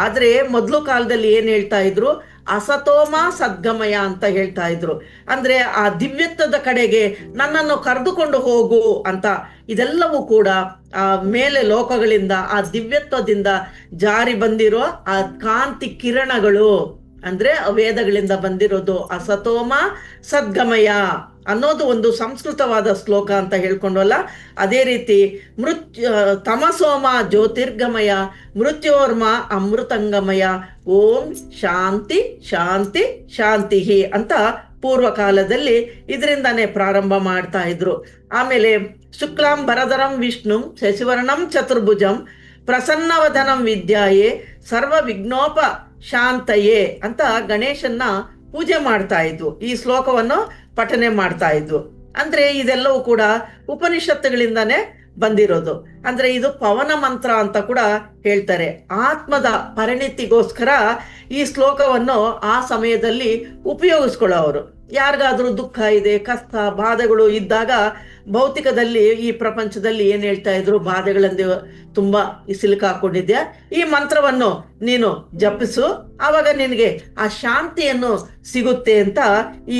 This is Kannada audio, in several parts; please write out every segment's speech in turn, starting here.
ಆದ್ರೆ ಮೊದಲು ಕಾಲದಲ್ಲಿ ಏನ್ ಹೇಳ್ತಾ ಇದ್ರು, ಅಸತೋಮ ಸದ್ಗಮಯ ಅಂತ ಹೇಳ್ತಾ ಇದ್ರು. ಅಂದ್ರೆ ಆ ದಿವ್ಯತ್ವದ ಕಡೆಗೆ ನನ್ನನ್ನು ಕರೆದುಕೊಂಡು ಹೋಗು ಅಂತ. ಇದೆಲ್ಲವೂ ಕೂಡ ಆ ಮೇಲೆ ಲೋಕಗಳಿಂದ ಆ ದಿವ್ಯತ್ವದಿಂದ ಜಾರಿ ಬಂದಿರೋ ಆ ಕಾಂತಿ ಕಿರಣಗಳು, ಅಂದ್ರೆ ವೇದಗಳಿಂದ ಬಂದಿರೋದು. ಅಸತೋಮ ಸದ್ಗಮಯ ಅನ್ನೋದು ಒಂದು ಸಂಸ್ಕೃತವಾದ ಶ್ಲೋಕ ಅಂತ ಹೇಳ್ಕೊಂಡಲ್ಲ. ಅದೇ ರೀತಿ ತಮಸೋಮ ಜ್ಯೋತಿರ್ಗಮಯ ಮೃತ್ಯೋರ್ಮ ಅಮೃತಂಗಮಯ ಓಂ ಶಾಂತಿ ಶಾಂತಿ ಶಾಂತಿ ಅಂತ ಪೂರ್ವಕಾಲದಲ್ಲಿ ಇದರಿಂದಾನೇ ಪ್ರಾರಂಭ ಮಾಡ್ತಾ ಇದ್ರು. ಆಮೇಲೆ ಶುಕ್ಲಾಂ ಭರಧರಂ ವಿಷ್ಣು ಶಶಿವರ್ಣಂ ಚತುರ್ಭುಜಂ ಪ್ರಸನ್ನವದನಂ ವಿದ್ಯಾಯೇ ಸರ್ವ ವಿಘ್ನೋಪ ಶಾಂತಯೇ ಅಂತ ಗಣೇಶನ್ನ ಪೂಜೆ ಮಾಡ್ತಾ ಇದ್ವು. ಈ ಶ್ಲೋಕವನ್ನು ಪಠನೆ ಮಾಡ್ತಾ ಇದ್ವು. ಅಂದ್ರೆ ಇದೆಲ್ಲವೂ ಕೂಡ ಉಪನಿಷತ್ತುಗಳಿಂದಾನೇ ಬಂದಿರೋದು. ಅಂದ್ರೆ ಇದು ಪವನ ಮಂತ್ರ ಅಂತ ಕೂಡ ಹೇಳ್ತಾರೆ. ಆತ್ಮದ ಪರಿಣಿತಿಗೋಸ್ಕರ ಈ ಶ್ಲೋಕವನ್ನು ಆ ಸಮಯದಲ್ಲಿ ಉಪಯೋಗಿಸ್ಕೊಳ್ಳೋರು. ಯಾರಿಗಾದ್ರೂ ದುಃಖ ಇದೆ, ಕಷ್ಟ ಬಾಧೆಗಳು ಇದ್ದಾಗ, ಭೌತಿಕದಲ್ಲಿ ಈ ಪ್ರಪಂಚದಲ್ಲಿ ಏನ್ ಹೇಳ್ತಾ ಇದ್ರು, ಬಾಧೆಗಳಂದು ತುಂಬಾ ಸಿಲುಕಾಕೊಂಡಿದ್ಯಾ, ಈ ಮಂತ್ರವನ್ನು ನೀನು ಜಪಿಸು, ಆವಾಗ ನಿನಗೆ ಆ ಶಾಂತಿಯನ್ನು ಸಿಗುತ್ತೆ ಅಂತ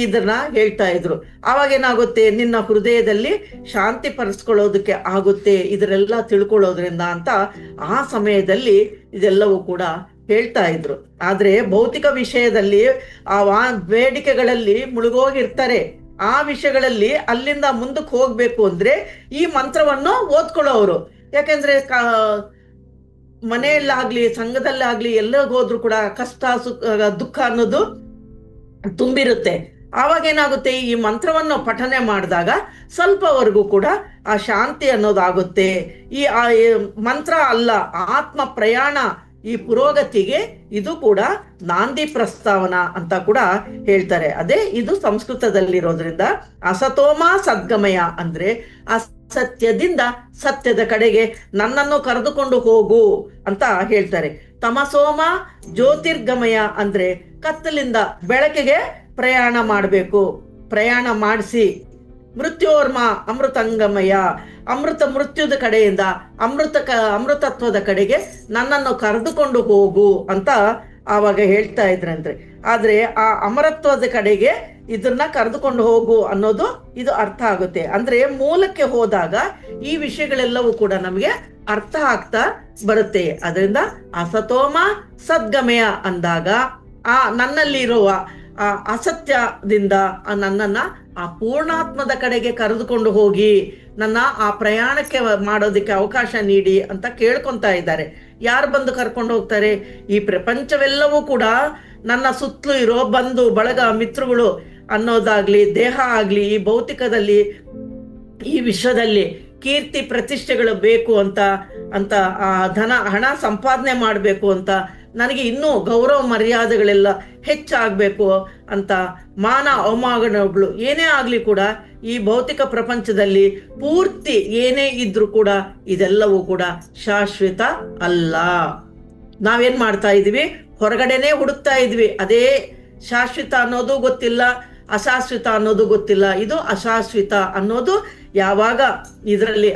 ಇದನ್ನ ಹೇಳ್ತಾ ಇದ್ರು. ಆವಾಗ ಏನಾಗುತ್ತೆ, ನಿನ್ನ ಹೃದಯದಲ್ಲಿ ಶಾಂತಿ ಪಡಿಸ್ಕೊಳ್ಳೋದಕ್ಕೆ ಆಗುತ್ತೆ ಇದರೆಲ್ಲ ತಿಳ್ಕೊಳ್ಳೋದ್ರಿಂದ ಅಂತ ಆ ಸಮಯದಲ್ಲಿ ಇದೆಲ್ಲವೂ ಕೂಡ ಹೇಳ್ತಾ ಇದ್ರು. ಆದ್ರೆ ಭೌತಿಕ ವಿಷಯದಲ್ಲಿ ಆ ಬೇಡಿಕೆಗಳಲ್ಲಿ ಮುಳುಗೋಗಿರ್ತಾರೆ. ಆ ವಿಷಯಗಳಲ್ಲಿ ಅಲ್ಲಿಂದ ಮುಂದಕ್ಕೆ ಹೋಗ್ಬೇಕು ಅಂದ್ರೆ ಈ ಮಂತ್ರವನ್ನು ಓದ್ಕೊಳ್ಳೋರು. ಯಾಕೆಂದ್ರೆ ಮನೆಯಲ್ಲಾಗ್ಲಿ ಸಂಘದಲ್ಲಾಗ್ಲಿ ಎಲ್ಲ ಹೋದ್ರು ಕೂಡ ಕಷ್ಟ ದುಃಖ ಅನ್ನೋದು ತುಂಬಿರುತ್ತೆ. ಆವಾಗ ಏನಾಗುತ್ತೆ, ಈ ಮಂತ್ರವನ್ನು ಪಠನೆ ಮಾಡಿದಾಗ ಸ್ವಲ್ಪವರೆಗೂ ಕೂಡ ಆ ಶಾಂತಿ ಅನ್ನೋದಾಗುತ್ತೆ. ಈ ಮಂತ್ರ ಅಲ್ಲ, ಆತ್ಮ ಪ್ರಯಾಣ, ಈ ಪುರೋಗತಿಗೆ ಇದು ಕೂಡ ನಾಂದಿ ಪ್ರಸ್ತಾವನ ಅಂತ ಕೂಡ ಹೇಳ್ತಾರೆ. ಅದೇ ಇದು ಸಂಸ್ಕೃತದಲ್ಲಿರೋದ್ರಿಂದ ಅಸತೋಮ ಸದ್ಗಮಯ ಅಂದ್ರೆ ಅಸತ್ಯದಿಂದ ಸತ್ಯದ ಕಡೆಗೆ ನನ್ನನ್ನು ಕರೆದುಕೊಂಡು ಹೋಗು ಅಂತ ಹೇಳ್ತಾರೆ. ತಮಸೋಮ ಜ್ಯೋತಿರ್ಗಮಯ ಅಂದ್ರೆ ಕತ್ತಲಿಂದ ಬೆಳಕಿಗೆ ಪ್ರಯಾಣ ಮಾಡಬೇಕು, ಪ್ರಯಾಣ ಮಾಡಿಸಿ. ಮೃತ್ಯೋರ್ಮ ಅಮೃತಂಗಮಯ ಮೃತ್ಯುದ ಕಡೆಯಿಂದ ಅಮೃತತ್ವದ ಕಡೆಗೆ ನನ್ನನ್ನು ಕರೆದುಕೊಂಡು ಹೋಗು ಅಂತ ಆವಾಗ ಹೇಳ್ತಾ ಇದ್ರಂದ್ರೆ. ಆದ್ರೆ ಆ ಅಮರತ್ವದ ಕಡೆಗೆ ಇದನ್ನ ಕರೆದುಕೊಂಡು ಹೋಗು ಅನ್ನೋದು ಇದು ಅರ್ಥ ಆಗುತ್ತೆ. ಅಂದ್ರೆ ಮೂಲಕ್ಕೆ ಹೋದಾಗ ಈ ವಿಷಯಗಳೆಲ್ಲವೂ ಕೂಡ ನಮಗೆ ಅರ್ಥ ಆಗ್ತಾ ಬರುತ್ತೆ. ಅದರಿಂದ ಅಸತೋಮ ಸದ್ಗಮಯ ಅಂದಾಗ ಆ ನನ್ನಲ್ಲಿರುವ ಆ ಅಸತ್ಯದಿಂದ ನನ್ನನ್ನ ಆ ಪೂರ್ಣಾತ್ಮದ ಕಡೆಗೆ ಕರೆದುಕೊಂಡು ಹೋಗಿ ನನ್ನ ಆ ಪ್ರಯಾಣಕ್ಕೆ ಮಾಡೋದಕ್ಕೆ ಅವಕಾಶ ನೀಡಿ ಅಂತ ಕೇಳ್ಕೊಂತಾ ಇದ್ದಾರೆ. ಯಾರು ಬಂದು ಕರ್ಕೊಂಡು ಹೋಗ್ತಾರೆ? ಈ ಪ್ರಪಂಚವೆಲ್ಲವೂ ಕೂಡ ನನ್ನ ಸುತ್ತಲೂ ಇರೋ ಬಂಧು ಬಳಗ ಮಿತ್ರಗಳು ಅನ್ನೋದಾಗ್ಲಿ, ದೇಹ ಆಗ್ಲಿ, ಈ ಭೌತಿಕದಲ್ಲಿ ಈ ವಿಶ್ವದಲ್ಲಿ ಕೀರ್ತಿ ಪ್ರತಿಷ್ಠೆಗಳು ಬೇಕು ಅಂತ ಅಂತ ಹಣ ಸಂಪಾದನೆ ಮಾಡಬೇಕು ಅಂತ, ನನಗೆ ಇನ್ನೂ ಗೌರವ ಮರ್ಯಾದೆಗಳೆಲ್ಲ ಹೆಚ್ಚಾಗಬೇಕು ಅಂತ, ಮಾನ ಅವಮಾನಗಳು ಏನೇ ಆಗ್ಲಿ ಕೂಡ ಈ ಭೌತಿಕ ಪ್ರಪಂಚದಲ್ಲಿ ಪೂರ್ತಿ ಏನೇ ಇದ್ರೂ ಕೂಡ ಇದೆಲ್ಲವೂ ಕೂಡ ಶಾಶ್ವತ ಅಲ್ಲ. ನಾವೇನ್ ಮಾಡ್ತಾ ಇದೀವಿ, ಹೊರಗಡೆನೆ ಹುಡುಕ್ತಾ ಇದ್ವಿ. ಅದೇ ಶಾಶ್ವತ ಅನ್ನೋದು ಗೊತ್ತಿಲ್ಲ, ಅಶಾಶ್ವತ ಅನ್ನೋದು ಗೊತ್ತಿಲ್ಲ. ಇದು ಅಶಾಶ್ವತ ಅನ್ನೋದು ಯಾವಾಗ ಇದರಲ್ಲಿ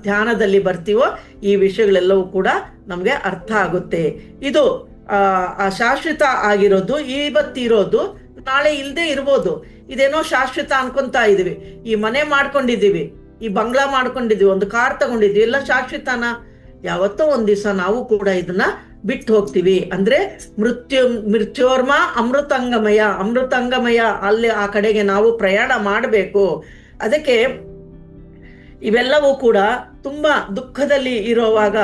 ಧ್ಯಾನದಲ್ಲಿ ಬರ್ತೀವೋ ಈ ವಿಷಯಗಳೆಲ್ಲವೂ ಕೂಡ ನಮ್ಗೆ ಅರ್ಥ ಆಗುತ್ತೆ. ಇದು ಶಾಶ್ವತ ಆಗಿರೋದು ಇವತ್ತಿರೋದು ನಾಳೆ ಇಲ್ದೇ ಇರ್ಬೋದು. ಇದೇನೋ ಶಾಶ್ವತ ಅನ್ಕೊಂತಾ ಇದೀವಿ. ಈ ಮನೆ ಮಾಡ್ಕೊಂಡಿದೀವಿ, ಈ ಬಂಗ್ಲಾ ಮಾಡ್ಕೊಂಡಿದೀವಿ, ಒಂದು ಕಾರ್ ತಗೊಂಡಿದ್ವಿ, ಎಲ್ಲ ಶಾಶ್ವತನ? ಯಾವತ್ತೋ ಒಂದ್ ದಿವಸ ನಾವು ಕೂಡ ಇದನ್ನ ಬಿಟ್ಟು ಹೋಗ್ತೀವಿ. ಅಂದ್ರೆ ಮೃತ್ಯೋರ್ಮ ಅಮೃತಂಗಮಯ ಅಲ್ಲಿ ಆ ಕಡೆಗೆ ನಾವು ಪ್ರಯಾಣ ಮಾಡಬೇಕು. ಅದಕ್ಕೆ ಇವೆಲ್ಲವೂ ಕೂಡ ತುಂಬಾ ದುಃಖದಲ್ಲಿ ಇರೋವಾಗ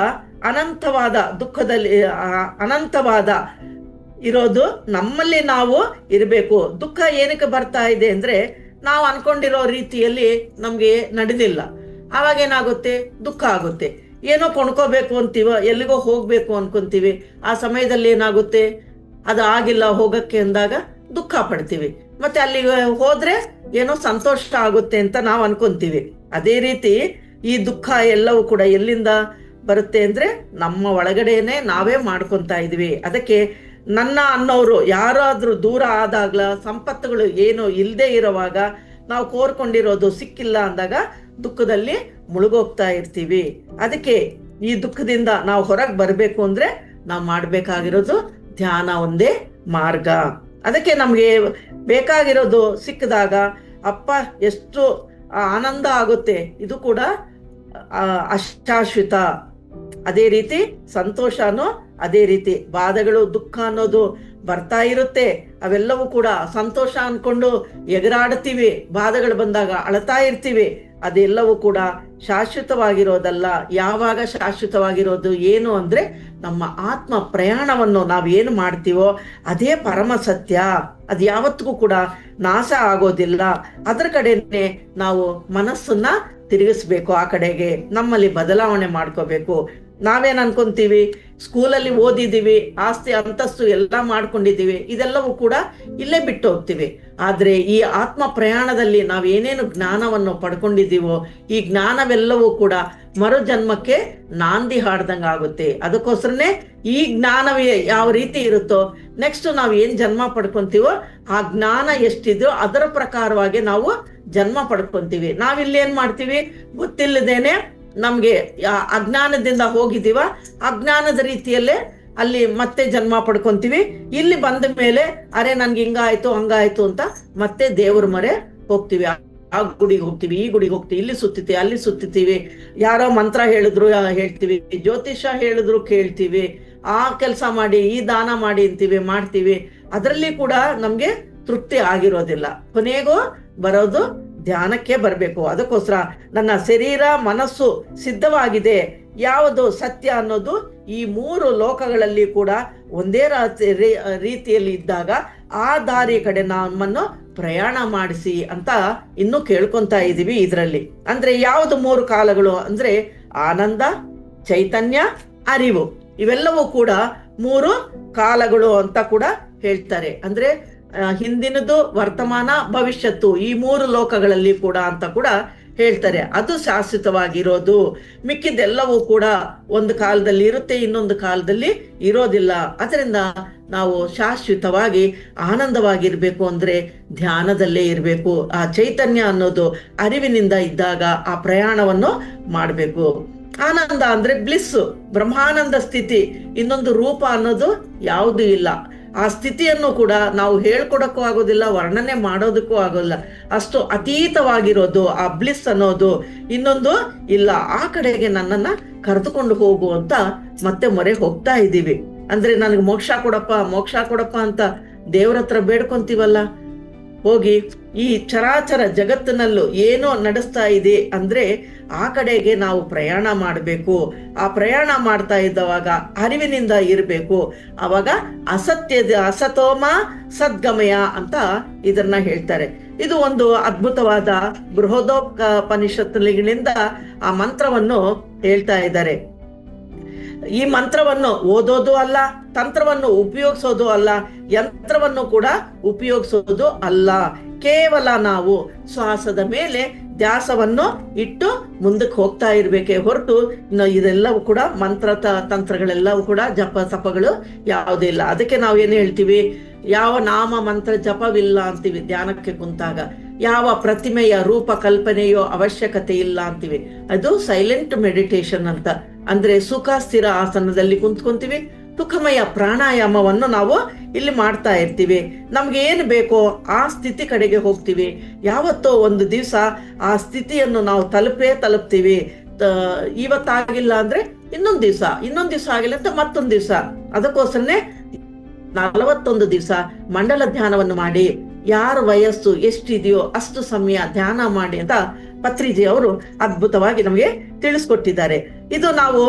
ಅನಂತವಾದ ಇರೋದು ನಮ್ಮಲ್ಲಿ ನಾವು ಇರಬೇಕು. ದುಃಖ ಏನಕ್ಕೆ ಬರ್ತಾ ಇದೆ ಅಂದ್ರೆ ನಾವು ಅನ್ಕೊಂಡಿರೋ ರೀತಿಯಲ್ಲಿ ನಮ್ಗೆ ನಡೆದಿಲ್ಲ. ಆವಾಗ ಏನಾಗುತ್ತೆ, ದುಃಖ ಆಗುತ್ತೆ. ಏನೋ ಕೊಂಡ್ಕೋಬೇಕು ಅಂತೀವ, ಎಲ್ಲಿಗೋ ಹೋಗ್ಬೇಕು ಅನ್ಕೊಂತೀವಿ. ಆ ಸಮಯದಲ್ಲಿ ಏನಾಗುತ್ತೆ, ಅದು ಆಗಿಲ್ಲ ಹೋಗಕ್ಕೆ ಅಂದಾಗ ದುಃಖ ಪಡ್ತೀವಿ. ಮತ್ತೆ ಅಲ್ಲಿಗೆ ಹೋದ್ರೆ ಏನೋ ಸಂತೋಷ ಆಗುತ್ತೆ ಅಂತ ನಾವು ಅನ್ಕೊಂತೀವಿ. ಅದೇ ರೀತಿ ಈ ದುಃಖ ಎಲ್ಲವೂ ಕೂಡ ಎಲ್ಲಿಂದ ಬರುತ್ತೆ ಅಂದ್ರೆ ನಮ್ಮ ಒಳಗಡೆನೆ ನಾವೇ ಮಾಡ್ಕೊಂತಾ ಇದೀವಿ. ಅದಕ್ಕೆ ನನ್ನ ಅನ್ನೋರು ಯಾರಾದ್ರೂ ದೂರ ಆದಾಗ್ಲ, ಸಂಪತ್ತುಗಳು ಏನು ಇಲ್ಲದೆ ಇರೋವಾಗ, ನಾವು ಕೋರ್ಕೊಂಡಿರೋದು ಸಿಕ್ಕಿಲ್ಲ ಅಂದಾಗ ದುಃಖದಲ್ಲಿ ಮುಳುಗೋಗ್ತಾ ಇರ್ತೀವಿ. ಅದಕ್ಕೆ ಈ ದುಃಖದಿಂದ ನಾವು ಹೊರಗೆ ಬರಬೇಕು ಅಂದ್ರೆ ನಾವು ಮಾಡ್ಬೇಕಾಗಿರೋದು ಧ್ಯಾನ ಒಂದೇ ಮಾರ್ಗ. ಅದಕ್ಕೆ ನಮ್ಗೆ ಬೇಕಾಗಿರೋದು ಸಿಕ್ಕಿದಾಗ ಅಪ್ಪ ಎಷ್ಟು ಆನಂದ ಆಗುತ್ತೆ. ಇದು ಕೂಡ ಅಶಾಶ್ವತ. ಅದೇ ರೀತಿ ಸಂತೋಷನೂ ಅದೇ ರೀತಿ. ಬಾಧೆಗಳು ದುಃಖ ಅನ್ನೋದು ಬರ್ತಾ ಇರುತ್ತೆ, ಅವೆಲ್ಲವೂ ಕೂಡ ಸಂತೋಷ ಅನ್ಕೊಂಡು ಎಗರಾಡ್ತೀವಿ, ಬಾಧೆಗಳು ಬಂದಾಗ ಅಳ್ತಾ ಇರ್ತೀವಿ. ಅದೆಲ್ಲವೂ ಕೂಡ ಶಾಶ್ವತವಾಗಿರೋದಲ್ಲ. ಯಾವಾಗ ಶಾಶ್ವತವಾಗಿರೋದು ಏನು ಅಂದ್ರೆ ನಮ್ಮ ಆತ್ಮ ಪ್ರಯಾಣವನ್ನು ನಾವೇನು ಮಾಡ್ತೀವೋ ಅದೇ ಪರಮ ಸತ್ಯ. ಅದು ಯಾವತ್ತಿಗೂ ಕೂಡ ನಾಶ ಆಗೋದಿಲ್ಲ. ಅದರ ಕಡೆನೆ ನಾವು ಮನಸ್ಸನ್ನ ತಿರುಗಿಸ್ಬೇಕು, ಆ ಕಡೆಗೆ ನಮ್ಮಲ್ಲಿ ಬದಲಾವಣೆ ಮಾಡ್ಕೋಬೇಕು. ನಾವೇನ್ ಅನ್ಕೊಂತೀವಿ, ಸ್ಕೂಲಲ್ಲಿ ಓದಿದ್ದೀವಿ, ಆಸ್ತಿ ಅಂತಸ್ತು ಎಲ್ಲ ಮಾಡ್ಕೊಂಡಿದ್ದೀವಿ, ಇದೆಲ್ಲವೂ ಕೂಡ ಇಲ್ಲೇ ಬಿಟ್ಟು ಹೋಗ್ತೀವಿ. ಆದ್ರೆ ಈ ಆತ್ಮ ಪ್ರಯಾಣದಲ್ಲಿ ನಾವೇನೇನು ಜ್ಞಾನವನ್ನು ಪಡ್ಕೊಂಡಿದ್ದೀವೋ ಈ ಜ್ಞಾನವೆಲ್ಲವೂ ಕೂಡ ಮರು ಜನ್ಮಕ್ಕೆ ನಾಂದಿ ಹಾಡ್ದಂಗ ಆಗುತ್ತೆ. ಅದಕ್ಕೋಸ್ಕರನೇ ಈ ಜ್ಞಾನವೇ ಯಾವ ರೀತಿ ಇರುತ್ತೋ ನೆಕ್ಸ್ಟ್ ನಾವ್ ಏನ್ ಜನ್ಮ ಪಡ್ಕೊಂತೀವೋ ಆ ಜ್ಞಾನ ಎಷ್ಟಿದೆಯೋ ಅದರ ಪ್ರಕಾರವಾಗಿ ನಾವು ಜನ್ಮ ಪಡ್ಕೊಂತೀವಿ. ನಾವಿಲ್ಲಿ ಏನ್ ಮಾಡ್ತೀವಿ, ಗೊತ್ತಿಲ್ಲದೇನೆ ನಮ್ಗೆ ಅಜ್ಞಾನದಿಂದ ಹೋಗಿದ್ದೀವ, ಅಜ್ಞಾನದ ರೀತಿಯಲ್ಲೇ ಅಲ್ಲಿ ಮತ್ತೆ ಜನ್ಮ ಪಡ್ಕೊಂತೀವಿ. ಇಲ್ಲಿ ಬಂದ ಮೇಲೆ ಅರೆ ನನ್ಗೆ ಹಿಂಗಾಯ್ತು ಹಂಗಾಯ್ತು ಅಂತ ಮತ್ತೆ ದೇವ್ರ ಮೊರೆ ಹೋಗ್ತೀವಿ. ಆ ಗುಡಿಗೆ ಹೋಗ್ತೀವಿ, ಈ ಗುಡಿಗೆ ಹೋಗ್ತೀವಿ, ಇಲ್ಲಿ ಸುತ್ತೀವಿ, ಅಲ್ಲಿ ಸುತ್ತೀವಿ, ಯಾರೋ ಮಂತ್ರ ಹೇಳಿದ್ರು ಹೇಳ್ತೀವಿ, ಜ್ಯೋತಿಷ ಹೇಳಿದ್ರು ಕೇಳ್ತೀವಿ, ಆ ಕೆಲಸ ಮಾಡಿ ಈ ದಾನ ಮಾಡಿ ಅಂತೀವಿ, ಮಾಡ್ತೀವಿ. ಅದರಲ್ಲಿ ಕೂಡ ನಮ್ಗೆ ತೃಪ್ತಿ ಆಗಿರೋದಿಲ್ಲ. ಕೊನೆಗೂ ಬರೋದು ಧ್ಯಾನಕ್ಕೆ ಬರಬೇಕು. ಅದಕ್ಕೋಸ್ಕರ ನನ್ನ ಶರೀರ ಮನಸ್ಸು ಸಿದ್ಧವಾಗಿದೆ, ಯಾವುದು ಸತ್ಯ ಅನ್ನೋದು ಈ ಮೂರು ಲೋಕಗಳಲ್ಲಿ ಕೂಡ ಒಂದೇ ರೀತಿಯಲ್ಲಿ ಇದ್ದಾಗ ಆ ದಾರಿ ಕಡೆ ನಮ್ಮನ್ನು ಪ್ರಯಾಣ ಮಾಡಿಸಿ ಅಂತ ಇನ್ನು ಕೇಳ್ಕೊಂತಾ ಇದೀವಿ ಇದರಲ್ಲಿ. ಅಂದ್ರೆ ಯಾವುದು ಮೂರು ಕಾಲಗಳು ಅಂದ್ರೆ ಆನಂದ, ಚೈತನ್ಯ, ಅರಿವು. ಇವೆಲ್ಲವೂ ಕೂಡ ಮೂರು ಕಾಲಗಳು ಅಂತ ಕೂಡ ಹೇಳ್ತಾರೆ. ಅಂದ್ರೆ ಹಿಂದಿನದು, ವರ್ತಮಾನ, ಭವಿಷ್ಯತ್ತು, ಈ ಮೂರು ಲೋಕಗಳಲ್ಲಿ ಕೂಡ ಅಂತ ಕೂಡ ಹೇಳ್ತಾರೆ. ಅದು ಶಾಶ್ವತವಾಗಿರೋದು. ಮಿಕ್ಕಿದೆಲ್ಲವೂ ಕೂಡ ಒಂದು ಕಾಲದಲ್ಲಿ ಇರುತ್ತೆ, ಇನ್ನೊಂದು ಕಾಲದಲ್ಲಿ ಇರೋದಿಲ್ಲ. ಅದರಿಂದ ನಾವು ಶಾಶ್ವತವಾಗಿ ಆನಂದವಾಗಿರ್ಬೇಕು ಅಂದ್ರೆ ಧ್ಯಾನದಲ್ಲೇ ಇರಬೇಕು. ಆ ಚೈತನ್ಯ ಅನ್ನೋದು ಅರಿವಿನಿಂದ ಇದ್ದಾಗ ಆ ಪ್ರಯಾಣವನ್ನು ಮಾಡಬೇಕು. ಆನಂದ ಅಂದ್ರೆ ಬ್ಲಿಸ್, ಬ್ರಹ್ಮಾನಂದ ಸ್ಥಿತಿ. ಇನ್ನೊಂದು ರೂಪ ಅನ್ನೋದು ಯಾವುದೂ ಇಲ್ಲ. ಆ ಸ್ಥಿತಿಯನ್ನು ಕೂಡ ನಾವು ಹೇಳ್ಕೊಡಕ್ಕೂ ಆಗೋದಿಲ್ಲ, ವರ್ಣನೆ ಮಾಡೋದಕ್ಕೂ ಆಗೋಲ್ಲ. ಅಷ್ಟು ಅತೀತವಾಗಿರೋದು ಆ ಬ್ಲಿಸ್ ಅನ್ನೋದು ಇನ್ನೊಂದು ಇಲ್ಲ. ಆ ಕಡೆಗೆ ನನ್ನನ್ನ ಕರೆದುಕೊಂಡು ಹೋಗು ಅಂತ ಮತ್ತೆ ಮೊರೆ ಹೋಗ್ತಾ ಇದ್ದೀವಿ. ಅಂದ್ರೆ ನನಗೆ ಮೋಕ್ಷ ಕೊಡಪ್ಪ, ಮೋಕ್ಷ ಕೊಡಪ್ಪ ಅಂತ ದೇವ್ರ ಹತ್ರ ಬೇಡ್ಕೊಂತೀವಲ್ಲ, ಹೋಗಿ ಈ ಚರಾಚರ ಜಗತ್ತಿನಲ್ಲೂ ಏನೋ ನಡೆಸ್ತಾ ಇದೆ ಅಂದ್ರೆ ಆ ಕಡೆಗೆ ನಾವು ಪ್ರಯಾಣ ಮಾಡಬೇಕು. ಆ ಪ್ರಯಾಣ ಮಾಡ್ತಾ ಇದ್ದವಾಗ ಅರಿವಿನಿಂದ ಇರಬೇಕು. ಅವಾಗ ಅಸತೋಮ ಸದ್ಗಮಯ ಅಂತ ಇದನ್ನ ಹೇಳ್ತಾರೆ. ಇದು ಒಂದು ಅದ್ಭುತವಾದ ಬೃಹದೋಪನಿಷತ್ತುಗಳಿಂದ ಆ ಮಂತ್ರವನ್ನು ಹೇಳ್ತಾ ಇದ್ದಾರೆ. ಈ ಮಂತ್ರವನ್ನು ಓದೋದು ಅಲ್ಲ, ತಂತ್ರವನ್ನು ಉಪಯೋಗಿಸೋದು ಅಲ್ಲ, ಯಂತ್ರವನ್ನು ಕೂಡ ಉಪಯೋಗಿಸೋದು ಅಲ್ಲ. ಕೇವಲ ನಾವು ಶ್ವಾಸದ ಮೇಲೆ ಧ್ಯಾಸವನ್ನು ಇಟ್ಟು ಮುಂದಕ್ಕೆ ಹೋಗ್ತಾ ಇರ್ಬೇಕೆ ಹೊರತು ಇದೆಲ್ಲವೂ ಕೂಡ ಮಂತ್ರ ತಂತ್ರಗಳೆಲ್ಲವೂ ಕೂಡ ಜಪ ತಪಗಳು ಯಾವುದಿಲ್ಲ. ಅದಕ್ಕೆ ನಾವು ಏನ್ ಹೇಳ್ತೀವಿ, ಯಾವ ನಾಮ ಮಂತ್ರ ಜಪವಿಲ್ಲ ಅಂತೀವಿ ಧ್ಯಾನಕ್ಕೆ ಕುಂತಾಗ. ಯಾವ ಪ್ರತಿಮೆಯ ರೂಪ ಕಲ್ಪನೆಯೋ ಅವಶ್ಯಕತೆ ಇಲ್ಲ ಅಂತೀವಿ. ಅದು ಸೈಲೆಂಟ್ ಮೆಡಿಟೇಷನ್ ಅಂತ. ಅಂದ್ರೆ ಸುಖ ಸ್ಥಿರ ಆಸನದಲ್ಲಿ ಕುಂತ್ಕೊಂತೀವಿ, ಸುಖಮಯ ಪ್ರಾಣಾಯಾಮವನ್ನು ನಾವು ಇಲ್ಲಿ ಮಾಡ್ತಾ ಇರ್ತೀವಿ. ನಮ್ಗೆ ಏನು ಬೇಕೋ ಆ ಸ್ಥಿತಿ ಕಡೆಗೆ ಹೋಗ್ತೀವಿ. ಯಾವತ್ತೋ ಒಂದು ದಿವಸ ಆ ಸ್ಥಿತಿಯನ್ನು ನಾವು ತಲುಪ್ತೀವಿ. ಇವತ್ತಾಗಿಲ್ಲ ಅಂದ್ರೆ ಇನ್ನೊಂದ್ ದಿವಸ ಆಗಿಲ್ಲ ಅಂತ ಮತ್ತೊಂದ್ ದಿವಸ. ಅದಕ್ಕೋಸ್ಕರನೇ 41 ದಿವಸ ಮಂಡಲ ಧ್ಯಾನವನ್ನು ಮಾಡಿ, ಯಾರ ವಯಸ್ಸು ಎಷ್ಟಿದೆಯೋ ಅಷ್ಟು ಸಮಯ ಧ್ಯಾನ ಮಾಡಿ ಅಂತ ಪತ್ರಿಜಿ ಅವರು ಅದ್ಭುತವಾಗಿ ನಮಗೆ ತಿಳಿಸ್ಕೊಟ್ಟಿದ್ದಾರೆ. ಇದು ನಾವು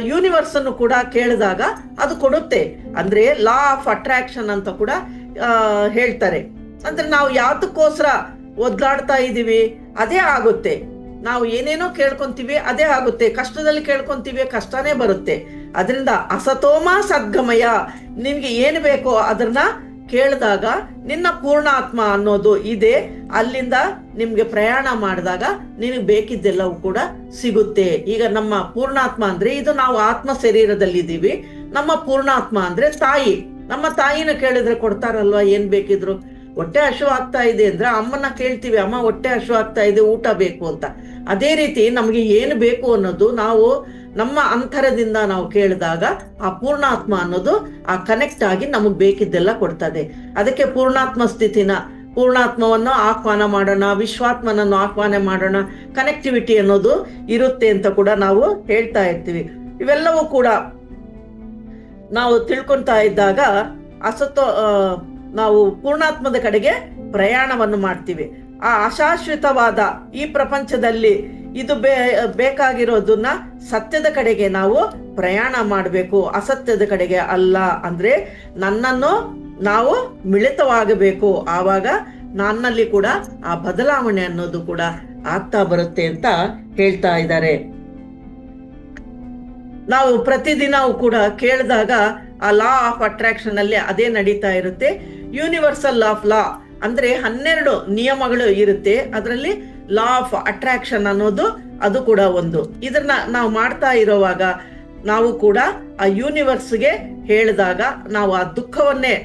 ಯೂನಿವರ್ಸ್ ಅನ್ನು ಕೂಡ ಕೇಳಿದಾಗ ಅದು ಕೊಡುತ್ತೆ. ಅಂದ್ರೆ ಲಾ ಆಫ್ ಅಟ್ರಾಕ್ಷನ್ ಅಂತ ಕೂಡ ಹೇಳ್ತಾರೆ. ಅಂದ್ರೆ ನಾವು ಯಾತಕ್ಕೋಸ್ಕರ ಒದ್ದಾಡ್ತಾ ಇದೀವಿ ಅದೇ ಆಗುತ್ತೆ. ನಾವು ಏನೇನೋ ಕೇಳ್ಕೊಂತೀವಿ ಅದೇ ಆಗುತ್ತೆ. ಕಷ್ಟದಲ್ಲಿ ಕೇಳ್ಕೊಂತೀವಿ, ಕಷ್ಟನೇ ಬರುತ್ತೆ. ಅದರಿಂದ ಅಸತೋಮ ಸದ್ಗಮಯ, ನಿನ್ಗೆ ಏನು ಬೇಕೋ ಅದನ್ನ ಕೇಳಿದಾಗ ನಿನ್ನ ಪೂರ್ಣಾತ್ಮ ಅನ್ನೋದು ಇದೆ. ಅಲ್ಲಿಂದ ನಿಮ್ಗೆ ಪ್ರಯಾಣ ಮಾಡಿದಾಗ ನಿನಗೆ ಬೇಕಿದ್ದೆಲ್ಲವೂ ಕೂಡ ಸಿಗುತ್ತೆ. ಈಗ ನಮ್ಮ ಪೂರ್ಣಾತ್ಮ ಅಂದ್ರೆ ಇದು ನಾವು ಆತ್ಮ ಶರೀರದಲ್ಲಿ ಇದ್ದೀವಿ. ನಮ್ಮ ಪೂರ್ಣಾತ್ಮ ಅಂದ್ರೆ ತಾಯಿ. ನಮ್ಮ ತಾಯಿನ ಕೇಳಿದ್ರೆ ಕೊಡ್ತಾರಲ್ವಾ ಏನ್ ಬೇಕಿದ್ರು. ಹೊಟ್ಟೆ ಹಶು ಆಗ್ತಾ ಇದೆ ಅಂದ್ರೆ ಅಮ್ಮನ ಕೇಳ್ತೀವಿ, ಅಮ್ಮ ಹೊಟ್ಟೆ ಹಶು ಆಗ್ತಾ ಇದೆ, ಊಟ ಬೇಕು ಅಂತ. ಅದೇ ರೀತಿ ನಮಗೆ ಏನು ಬೇಕು ಅನ್ನೋದು ನಾವು ನಮ್ಮ ಅಂತರದಿಂದ ನಾವು ಕೇಳಿದಾಗ ಆ ಪೂರ್ಣಾತ್ಮ ಅನ್ನೋದು ಆ ಕನೆಕ್ಟ್ ಆಗಿ ನಮಗ್ ಬೇಕಿದ್ದೆಲ್ಲ ಕೊಡ್ತದೆ. ಅದಕ್ಕೆ ಪೂರ್ಣಾತ್ಮ ಸ್ಥಿತಿನ, ಪೂರ್ಣಾತ್ಮವನ್ನು ಆಹ್ವಾನ ಮಾಡೋಣ, ವಿಶ್ವಾತ್ಮನನ್ನು ಆಹ್ವಾನ ಮಾಡೋಣ, ಕನೆಕ್ಟಿವಿಟಿ ಅನ್ನೋದು ಇರುತ್ತೆ ಅಂತ ಕೂಡ ನಾವು ಹೇಳ್ತಾ ಇರ್ತೀವಿ. ಇವೆಲ್ಲವೂ ಕೂಡ ನಾವು ತಿಳ್ಕೊಂತಾ ಇದ್ದಾಗ ನಾವು ಪೂರ್ಣಾತ್ಮದ ಕಡೆಗೆ ಪ್ರಯಾಣವನ್ನು ಮಾಡ್ತೀವಿ. ಆ ಅಶಾಶ್ವತವಾದ ಈ ಪ್ರಪಂಚದಲ್ಲಿ ಇದು ಬೇಕಾಗಿರೋದನ್ನ ಸತ್ಯದ ಕಡೆಗೆ ನಾವು ಪ್ರಯಾಣ ಮಾಡಬೇಕು, ಅಸತ್ಯದ ಕಡೆಗೆ ಅಲ್ಲ. ಅಂದ್ರೆ ನನ್ನನ್ನು ನಾವು ಮಿಳಿತವಾಗಬೇಕು. ಆವಾಗ ನನ್ನಲ್ಲಿ ಕೂಡ ಆ ಬದಲಾವಣೆ ಅನ್ನೋದು ಕೂಡ ಆಗ್ತಾ ಬರುತ್ತೆ ಅಂತ ಹೇಳ್ತಾ ಇದ್ದಾರೆ. ನಾವು ಪ್ರತಿದಿನವೂ ಕೂಡ ಕೇಳಿದಾಗ ಆ ಲಾ ಆಫ್ ಅಟ್ರಾಕ್ಷನ್ ಅಲ್ಲಿ ಅದೇ ನಡೀತಾ ಇರುತ್ತೆ. ಯೂನಿವರ್ಸಲ್ ಆಫ್ ಲಾ ಅಂದ್ರೆ 12 ನಿಯಮಗಳು ಇರುತ್ತೆ. ಅದರಲ್ಲಿ ಲಾ ಆಫ್ ಅಟ್ರಾಕ್ಷನ್ ಅನ್ನೋದು ಅದು ಕೂಡ ಒಂದು. ಇದನ್ನ ನಾವು ಮಾಡ್ತಾ ಇರೋವಾಗ ನಾವು ಕೂಡ ಆ ಯೂನಿವರ್ಸ್ಗೆ ಹೇಳಿದಾಗ ನಾವು ಆ ದುಃಖವನ್ನೇ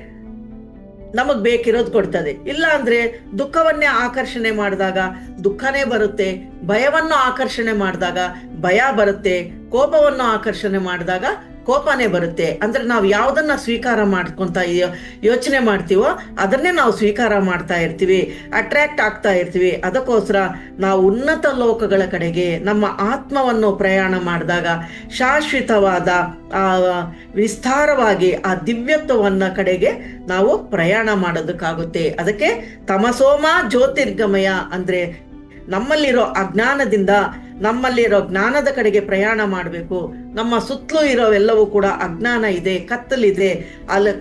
ನಮಗ್ ಬೇಕಿರೋದು ಕೊಡ್ತದೆ. ಇಲ್ಲ ಅಂದ್ರೆ ದುಃಖವನ್ನೇ ಆಕರ್ಷಣೆ ಮಾಡಿದಾಗ ದುಃಖನೇ ಬರುತ್ತೆ, ಭಯವನ್ನು ಆಕರ್ಷಣೆ ಮಾಡಿದಾಗ ಭಯ ಬರುತ್ತೆ, ಕೋಪವನ್ನು ಆಕರ್ಷಣೆ ಮಾಡಿದಾಗ ಕೋಪನೇ ಬರುತ್ತೆ. ಅಂದ್ರೆ ನಾವು ಯಾವ್ದನ್ನ ಸ್ವೀಕಾರ ಮಾಡ್ಕೊಂತ ಯೋಚನೆ ಮಾಡ್ತೀವೋ ಅದನ್ನೇ ನಾವು ಸ್ವೀಕಾರ ಮಾಡ್ತಾ ಇರ್ತೀವಿ, ಅಟ್ರಾಕ್ಟ್ ಆಗ್ತಾ ಇರ್ತೀವಿ. ಅದಕ್ಕೋಸ್ಕರ ನಾವು ಉನ್ನತ ಲೋಕಗಳ ಕಡೆಗೆ ನಮ್ಮ ಆತ್ಮವನ್ನು ಪ್ರಯಾಣ ಮಾಡಿದಾಗ ಶಾಶ್ವತವಾದ ವಿಸ್ತಾರವಾಗಿ ಆ ದಿವ್ಯತ್ವವನ್ನ ಕಡೆಗೆ ನಾವು ಪ್ರಯಾಣ ಮಾಡೋದಕ್ಕಾಗುತ್ತೆ. ಅದಕ್ಕೆ ತಮಸೋಮ ಜ್ಯೋತಿರ್ಗಮಯ ಅಂದ್ರೆ ನಮ್ಮಲ್ಲಿರೋ ಅಜ್ಞಾನದಿಂದ ನಮ್ಮಲ್ಲಿರೋ ಜ್ಞಾನದ ಕಡೆಗೆ ಪ್ರಯಾಣ ಮಾಡಬೇಕು. ನಮ್ಮ ಸುತ್ತಲೂ ಇರೋವೆಲ್ಲವೂ ಕೂಡ ಅಜ್ಞಾನ ಇದೆ, ಕತ್ತಲಿದೆ.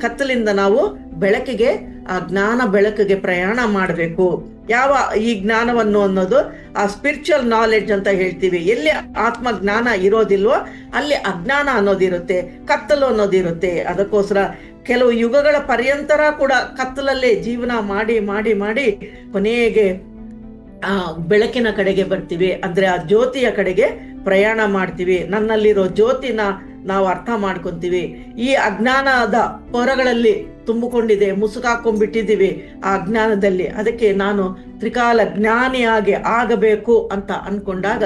ಕತ್ತಲಿಂದ ನಾವು ಬೆಳಕಿಗೆ, ಆ ಜ್ಞಾನ ಬೆಳಕಿಗೆ ಪ್ರಯಾಣ ಮಾಡಬೇಕು. ಯಾವ ಈ ಜ್ಞಾನವನ್ನು ಅನ್ನೋದು ಆ ಸ್ಪಿರಿಚುವಲ್ ನಾಲೆಡ್ಜ್ ಅಂತ ಹೇಳ್ತೀವಿ. ಎಲ್ಲಿ ಆತ್ಮ ಜ್ಞಾನ ಇರೋದಿಲ್ವೋ ಅಲ್ಲಿ ಅಜ್ಞಾನ ಅನ್ನೋದಿರುತ್ತೆ, ಕತ್ತಲು ಅನ್ನೋದಿರುತ್ತೆ. ಅದಕ್ಕೋಸ್ಕರ ಕೆಲವು ಯುಗಗಳ ಪರ್ಯಂತರ ಕೂಡ ಕತ್ತಲಲ್ಲೇ ಜೀವನ ಮಾಡಿ ಮಾಡಿ ಮಾಡಿ ಕೊನೆಗೆ ಆ ಬೆಳಕಿನ ಕಡೆಗೆ ಬರ್ತೀವಿ. ಅಂದ್ರೆ ಆ ಜ್ಯೋತಿಯ ಕಡೆಗೆ ಪ್ರಯಾಣ ಮಾಡ್ತೀವಿ. ನನ್ನಲ್ಲಿರೋ ಜ್ಯೋತಿನ ನಾವು ಅರ್ಥ ಮಾಡ್ಕೊಂತೀವಿ. ಈ ಅಜ್ಞಾನದ ಹೊರಗಳಲ್ಲಿ ತುಂಬಿಕೊಂಡಿದೆ, ಮುಸುಕಾಕೊಂಡ್ಬಿಟ್ಟಿದ್ದೀವಿ ಆ ಅಜ್ಞಾನದಲ್ಲಿ. ಅದಕ್ಕೆ ನಾನು ತ್ರಿಕಾಲ ಜ್ಞಾನಿಯಾಗಿ ಆಗಬೇಕು ಅಂತ ಅನ್ಕೊಂಡಾಗ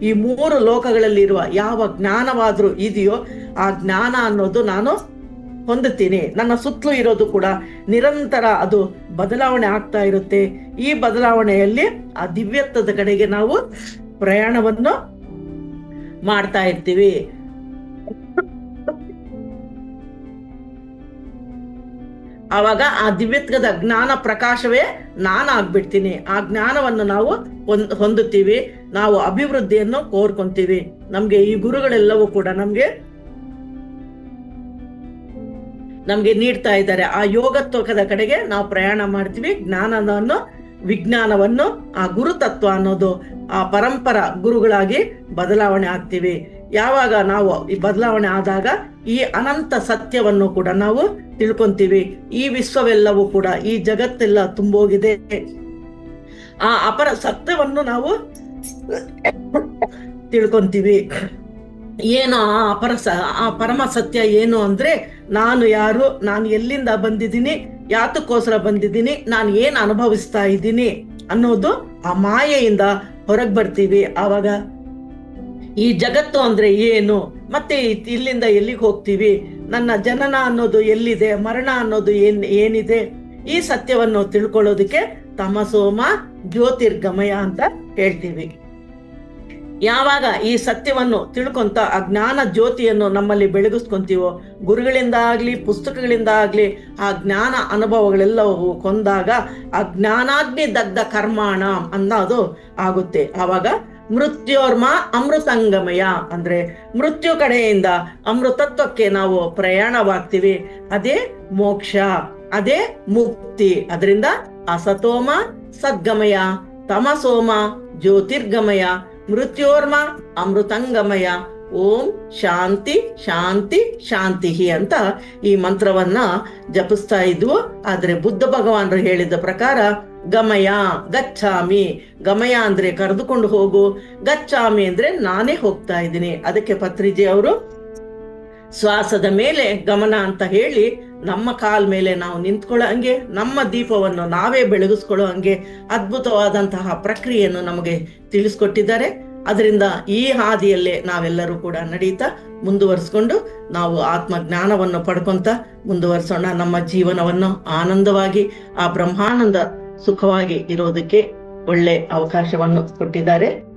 ಈ 3 ಲೋಕಗಳಲ್ಲಿರುವ ಯಾವ ಜ್ಞಾನವಾದ್ರೂ ಇದೆಯೋ ಆ ಜ್ಞಾನ ಅನ್ನೋದು ನಾನು ಹೊಂದುತ್ತೀನಿ. ನನ್ನ ಸುತ್ತಲೂ ಇರೋದು ಕೂಡ ನಿರಂತರ ಅದು ಬದಲಾವಣೆ ಆಗ್ತಾ ಇರುತ್ತೆ. ಈ ಬದಲಾವಣೆಯಲ್ಲಿ ಆ ದಿವ್ಯತ್ವದ ಕಡೆಗೆ ನಾವು ಪ್ರಯಾಣವನ್ನು ಮಾಡ್ತಾ ಇರ್ತೀವಿ. ಆವಾಗ ಆ ದಿವ್ಯತ್ವದ ಜ್ಞಾನ ಪ್ರಕಾಶವೇ ನಾನಾಗ್ಬಿಡ್ತೀನಿ. ಆ ಜ್ಞಾನವನ್ನು ನಾವು ಹೊಂದುತ್ತೀವಿ. ನಾವು ಅಭಿವೃದ್ಧಿಯನ್ನು ಕೋರ್ಕೊಂತೀವಿ. ನಮ್ಗೆ ಈ ಗುರುಗಳೆಲ್ಲವೂ ಕೂಡ ನಮ್ಗೆ ನೀಡ್ತಾ ಇದ್ದಾರೆ. ಆ ಯೋಗತ್ವದ ಕಡೆಗೆ ನಾವು ಪ್ರಯಾಣ ಮಾಡ್ತೀವಿ. ಜ್ಞಾನವನ್ನು, ವಿಜ್ಞಾನವನ್ನು, ಆ ಗುರುತತ್ವ ಅನ್ನೋದು ಆ ಪರಂಪರ ಗುರುಗಳಾಗಿ ಬದಲಾವಣೆ ಆಗ್ತೀವಿ. ಯಾವಾಗ ನಾವು ಈ ಬದಲಾವಣೆ ಆದಾಗ ಈ ಅನಂತ ಸತ್ಯವನ್ನು ಕೂಡ ನಾವು ತಿಳ್ಕೊಂತೀವಿ. ಈ ವಿಶ್ವವೆಲ್ಲವೂ ಕೂಡ, ಈ ಜಗತ್ತೆಲ್ಲ ತುಂಬೋಗಿದೆ. ಆ ಅಪರ ಸತ್ಯವನ್ನು ನಾವು ತಿಳ್ಕೊಂತೀವಿ. ಏನು ಆ ಪರಮ ಸತ್ಯ ಏನು ಅಂದ್ರೆ ನಾನು ಯಾರು, ನಾನು ಎಲ್ಲಿಂದ ಬಂದಿದ್ದೀನಿ, ಯಾತಕ್ಕೋಸ್ಕರ ಬಂದಿದ್ದೀನಿ, ನಾನು ಏನ್ ಅನುಭವಿಸ್ತಾ ಇದ್ದೀನಿ ಅನ್ನೋದು ಆ ಮಾಯೆಯಿಂದ ಹೊರಗೆ ಬರ್ತೀವಿ. ಆವಾಗ ಈ ಜಗತ್ತು ಅಂದ್ರೆ ಏನು, ಮತ್ತೆ ಇಲ್ಲಿಂದ ಎಲ್ಲಿಗೆ ಹೋಗ್ತೀವಿ, ನನ್ನ ಜನನ ಅನ್ನೋದು ಎಲ್ಲಿದೆ, ಮರಣ ಅನ್ನೋದು ಏನಿದೆ, ಈ ಸತ್ಯವನ್ನು ತಿಳ್ಕೊಳ್ಳೋದಕ್ಕೆ ತಮಸೋಮ ಜ್ಯೋತಿರ್ಗಮಯ ಅಂತ ಹೇಳ್ತೀವಿ. ಯಾವಾಗ ಈ ಸತ್ಯವನ್ನು ತಿಳ್ಕೊಂತ ಆ ಜ್ಞಾನ ಜ್ಯೋತಿಯನ್ನು ನಮ್ಮಲ್ಲಿ ಬೆಳಗಿಸ್ಕೊಂತೀವೋ, ಗುರುಗಳಿಂದ ಆಗ್ಲಿ ಪುಸ್ತಕಗಳಿಂದ ಆಗ್ಲಿ ಆ ಜ್ಞಾನ ಅನುಭವಗಳೆಲ್ಲವೂ ಕೊಂದಾಗ ಆ ಜ್ಞಾನಾಗ್ನಿ ದಗ್ಧ ಕರ್ಮಾಣ ಅನ್ನೋದು ಆಗುತ್ತೆ. ಆವಾಗ ಮೃತ್ಯೋರ್ಮ ಅಮೃತಂಗಮಯ ಅಂದ್ರೆ ಮೃತ್ಯು ಕಡೆಯಿಂದ ಅಮೃತತ್ವಕ್ಕೆ ನಾವು ಪ್ರಯಾಣವಾಗ್ತೀವಿ. ಅದೇ ಮೋಕ್ಷ, ಅದೇ ಮುಕ್ತಿ. ಅದರಿಂದ ಅಸತೋಮ ಸದ್ಗಮಯ, ತಮಸೋಮ ಜ್ಯೋತಿರ್ಗಮಯ, ಮೃತ್ಯೋರ್ಮ ಅಮೃತಂಗಮಯ. ಓಂ ಶಾಂತಿ ಶಾಂತಿ ಶಾಂತಿ ಅಂತ ಈ ಮಂತ್ರವನ್ನ ಜಪಿಸ್ತಾ ಇದ್ವು. ಆದ್ರೆ ಬುದ್ಧ ಭಗವಾನರು ಹೇಳಿದ ಪ್ರಕಾರ ಗಮಯ, ಗಚ್ಚಾಮಿ. ಗಮಯ ಅಂದ್ರೆ ಕರೆದುಕೊಂಡು ಹೋಗು, ಗಚ್ಚಾಮಿ ಅಂದ್ರೆ ನಾನೇ ಹೋಗ್ತಾ ಇದ್ದೀನಿ. ಅದಕ್ಕೆ ಪತ್ರಿಜಿ ಅವರು ಶ್ವಾಸದ ಮೇಲೆ ಗಮನ ಅಂತ ಹೇಳಿ ನಮ್ಮ ಕಾಲ್ ಮೇಲೆ ನಾವು ನಿಂತ್ಕೊಳ್ಳೋ ಹಂಗೆ, ನಮ್ಮ ದೀಪವನ್ನು ನಾವೇ ಬೆಳಗಿಸ್ಕೊಳ್ಳೋ ಹಂಗೆ ಅದ್ಭುತವಾದಂತಹ ಪ್ರಕ್ರಿಯೆಯನ್ನು ನಮಗೆ ತಿಳಿಸ್ಕೊಟ್ಟಿದ್ದಾರೆ. ಅದರಿಂದ ಈ ಹಾದಿಯಲ್ಲೇ ನಾವೆಲ್ಲರೂ ಕೂಡ ನಡೀತಾ ಮುಂದುವರಿಸ್ಕೊಂಡು ನಾವು ಆತ್ಮಜ್ಞಾನವನ್ನು ಪಡ್ಕೊಂತ ಮುಂದುವರಿಸೋಣ. ನಮ್ಮ ಜೀವನವನ್ನು ಆನಂದವಾಗಿ ಆ ಬ್ರಹ್ಮಾನಂದ ಸುಖವಾಗಿ ಇರೋದಕ್ಕೆ ಒಳ್ಳೆ ಅವಕಾಶವನ್ನು ಕೊಟ್ಟಿದ್ದಾರೆ.